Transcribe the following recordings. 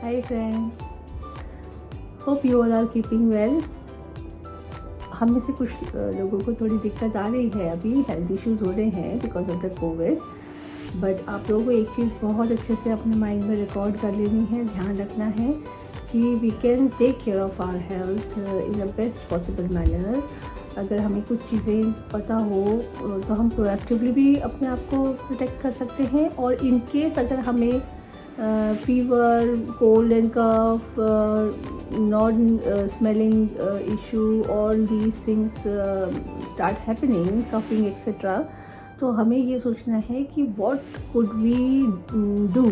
Hi friends, hope you all are keeping well. हम में से कुछ लोगों को थोड़ी दिक्कत आ रही है, अभी हेल्थ इश्यूज हो रहे हैं because of the Covid, but आप लोगों को एक चीज़ बहुत अच्छे से अपने माइंड में रिकॉर्ड कर लेनी है, ध्यान रखना है कि we can take care of our health in the best possible manner. अगर हमें कुछ चीज़ें पता हो तो हम प्रोएक्टिवली भी अपने आप को प्रोटेक्ट कर सकते हैं, और इन केस अगर हमें fever, cold and cough, non-smelling issue, all these things start happening, coughing etc. तो हमें ये सोचना है कि what could we do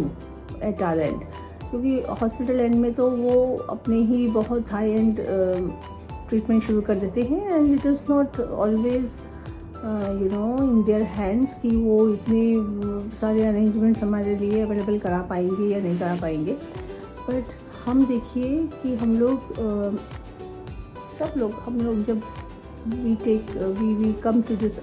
at our end, क्योंकि हॉस्पिटल एंड में तो वो अपने ही बहुत हाई एंड ट्रीटमेंट शुरू कर देते हैं, and it is not always in their hands कि वो इतने सारे अरेंजमेंट्स हमारे लिए अवेलेबल करा पाएंगे या नहीं करा पाएंगे. बट हम देखिए कि हम लोग हम लोग जब we come to this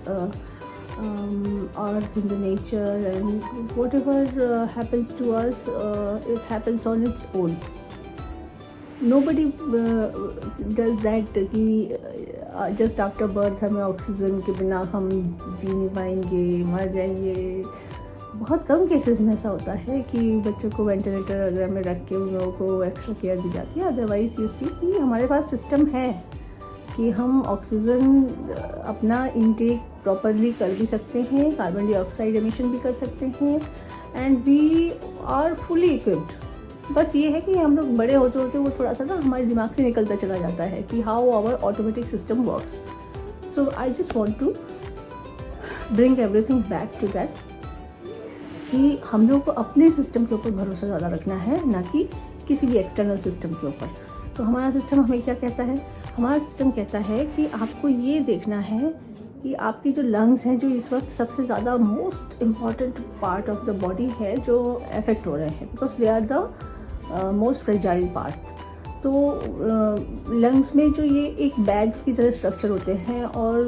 earth in the nature, and whatever happens to us it happens on its own. Nobody does that कि जस्ट आफ्टर बर्थ हमें ऑक्सीजन के बिना हम जी नहीं पाएंगे, मर जाएंगे. बहुत कम केसेस में ऐसा होता है कि बच्चों को वेंटिलेटर वगैरह में रख के उन लोगों को एक्स्ट्रा केयर दी जाती है. अदरवाइज यू सी कि हमारे पास सिस्टम है कि हम ऑक्सीजन अपना इनटेक प्रॉपरली कर भी सकते हैं, कार्बन डाइऑक्साइड एमिशन भी कर सकते हैं, and we are fully equipped. बस ये है कि हम लोग बड़े होते होते वो थोड़ा सा ना हमारे दिमाग से निकलता चला जाता है कि how our automatic system works. So I just want to bring everything back to that कि हम लोग को अपने सिस्टम के ऊपर भरोसा ज़्यादा रखना है, ना कि किसी भी एक्सटर्नल सिस्टम के ऊपर. तो हमारा सिस्टम हमें क्या कहता है? हमारा सिस्टम कहता है कि आपको ये देखना है कि आपकी जो लंग्स हैं, जो इस वक्त सबसे ज़्यादा most important part of the body है, जो अफेक्ट हो रहे हैं, because they are the most fragile part. तो लंग्स में जो ये एक बैग्स की तरह स्ट्रक्चर होते हैं, और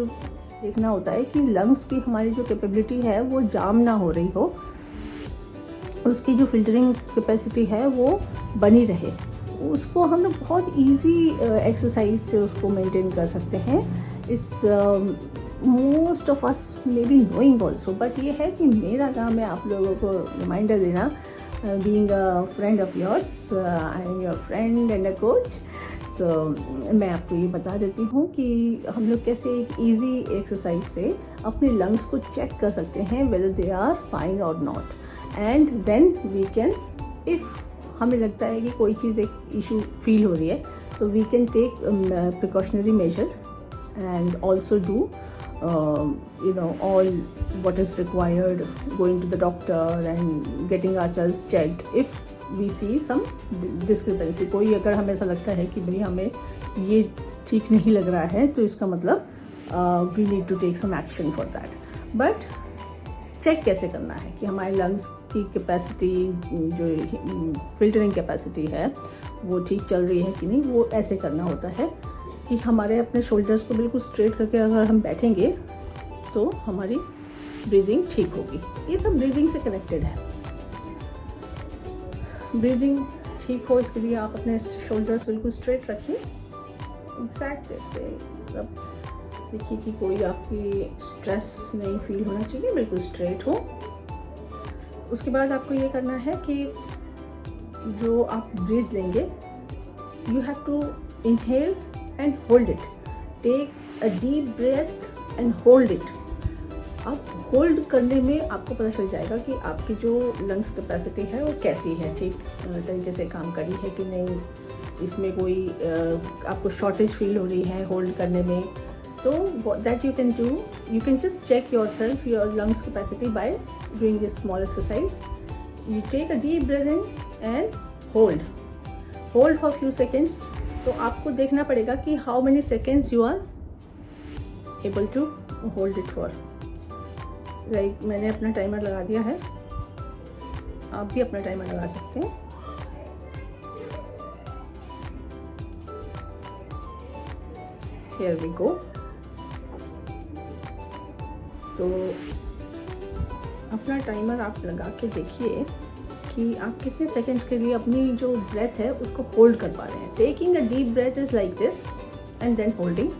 देखना होता है कि लंग्स की हमारी जो कैपेबिलिटी है वो जाम ना हो रही हो, उसकी जो फिल्टरिंग कैपेसिटी है वो बनी रहे. उसको हम लोग बहुत इजी एक्सरसाइज से उसको मेंटेन कर सकते हैं. इस most of us may be knowing also, but ये है कि मेरा काम है आप लोगों को रिमाइंडर देना. Being a friend of yours, I am your friend and a coach. So मैं आपको ये बता देती हूँ कि हम लोग कैसे एक इजी एक्सरसाइज से अपने लंग्स को चेक कर सकते हैं वेदर दे आर फाइन और not, and then we can, if हमें लगता है कि कोई चीज़ एक इशू फील हो रही है, तो we can take precautionary measure and also do all what is required, going to the doctor and getting ourselves checked if we see some discrepancy. कोई अगर हमें ऐसा लगता है कि भाई हमें ये ठीक नहीं लग रहा है, तो इसका मतलब we need to take some action for that. But check कैसे करना है कि हमारे लंग्स की कैपेसिटी, जो फिल्टरिंग कैपेसिटी है, वो ठीक चल रही है कि नहीं. वो ऐसे करना होता है कि हमारे अपने शोल्डर्स को बिल्कुल स्ट्रेट करके अगर हम बैठेंगे तो हमारी ब्रीदिंग ठीक होगी. ये सब ब्रीदिंग से कनेक्टेड है. ब्रीदिंग ठीक हो इसके लिए आप अपने शोल्डर्स बिल्कुल स्ट्रेट रखिए. एग्जैक्ट ऐसे सब देखिए कि कोई आपकी स्ट्रेस नहीं फील होना चाहिए, बिल्कुल स्ट्रेट हो. उसके बाद आपको ये करना है कि जो आप ब्रीथ लेंगे, you have to inhale and hold it. Take a deep breath and hold it. आप होल्ड करने में आपको पता चल जाएगा कि आपकी जो लंग्स कैपेसिटी है वो कैसी है, ठीक तरीके से काम कर रही है कि नहीं, इसमें कोई आपको शॉर्टेज फील हो रही है होल्ड करने में. तो that you can do, you can just check yourself your lungs capacity by doing this small exercise. You take a deep breath in and hold for few seconds. तो आपको देखना पड़ेगा कि how many seconds you are able to hold it for. Like मैंने अपना timer लगा दिया है, आप भी अपना टाइमर लगा सकते हैं. Here we go. तो अपना टाइमर आप लगा के देखिए कि आप कितने सेकेंड्स के लिए अपनी जो ब्रेथ है उसको होल्ड कर पा रहे हैं. Taking a deep breath is like this and then holding.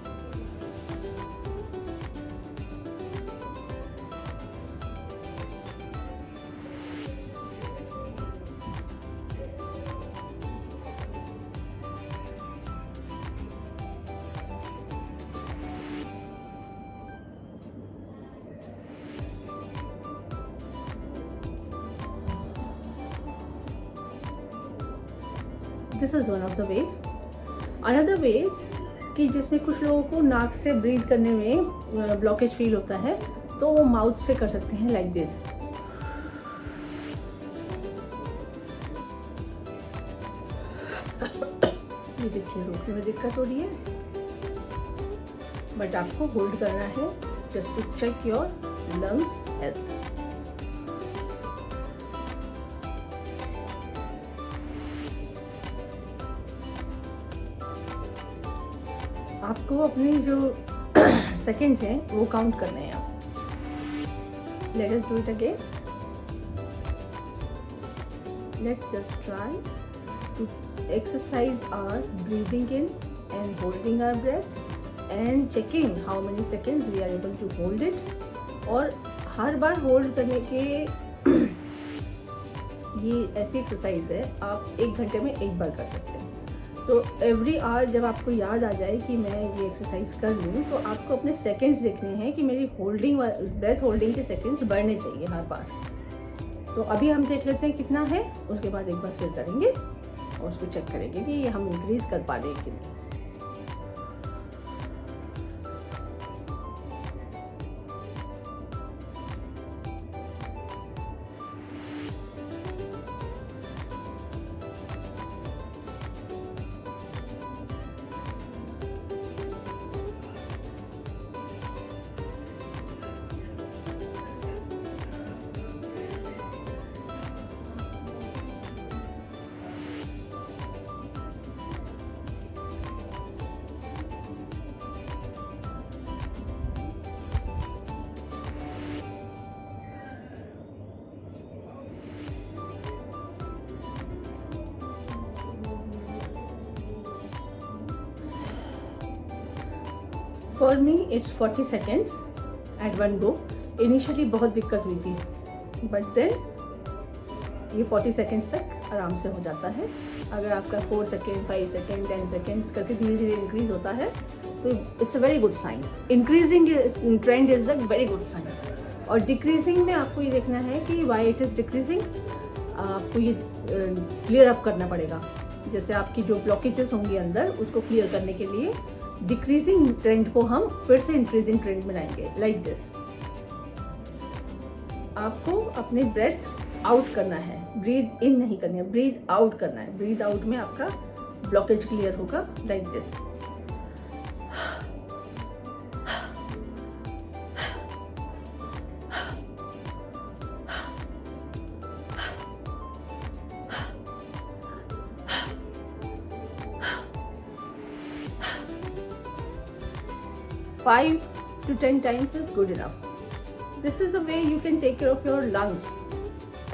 This is one of the ways. Another ways कि जिसमें कुछ लोगों को नाक से ब्रीथ करने में ब्लॉकेज फील होता है, तो वो माउथ से कर सकते हैं लाइक दिस. ये देखिए रोकने में दिक्कत हो रही है, बट आपको होल्ड करना है just to check your lungs health. आपको अपनी जो सेकंड्स हैं वो काउंट करने हैं. आप let us do it again. Let's just try to exercise our breathing in and holding our breath and checking how many seconds we are able to hold it. और हर बार hold करने के ये ऐसी एक्सरसाइज है, आप 1 घंटे में 1 बार कर सकते हैं. तो एवरी आवर जब आपको याद आ जाए कि मैं ये एक्सरसाइज कर लूँ, तो आपको अपने सेकंड्स देखने हैं कि मेरी होल्डिंग ब्रेथ होल्डिंग के सेकंड्स बढ़ने चाहिए हर बार. तो अभी हम देख लेते हैं कितना है, उसके बाद एक बार फिर करेंगे और उसको चेक करेंगे कि ये हम इंक्रीज कर पा रहे हैं कि नहीं. For me it's 40 seconds at one go. Initially बहुत दिक्कत हुई थी, but then ये 40 seconds तक आराम से हो जाता है. अगर आपका 4 सेकेंड 5 सेकेंड 10 सेकेंड्स करके धीरे धीरे इंक्रीज होता है, तो it's a very good sign. Increasing trend is a very good sign. और डिक्रीजिंग में आपको ये देखना है कि वाई इट इज डिक्रीजिंग. आपको ये क्लियर अप करना पड़ेगा. जैसे आपकी जो ब्लॉकेजेस होंगी अंदर, उसको क्लियर करने के लिए डिक्रीजिंग ट्रेंड को हम फिर से इंक्रीजिंग ट्रेंड बनाएंगे लाइक दिस. आपको अपने ब्रेथ आउट करना है, ब्रीथ इन नहीं करनी है, ब्रीथ आउट करना है. ब्रीथ आउट में आपका ब्लॉकेज क्लियर होगा like this. Five to 10 times is good enough. This is the way you can take care of your lungs.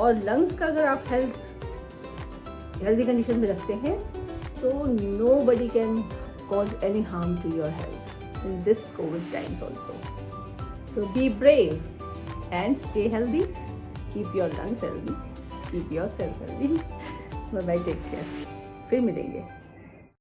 और lungs का अगर आप healthy condition में रखते हैं, तो nobody can cause any harm to your health in this COVID times also. So be brave and stay healthy. Keep your lungs healthy. Keep yourself healthy. Bye bye. Take care. फिर मिलेंगे.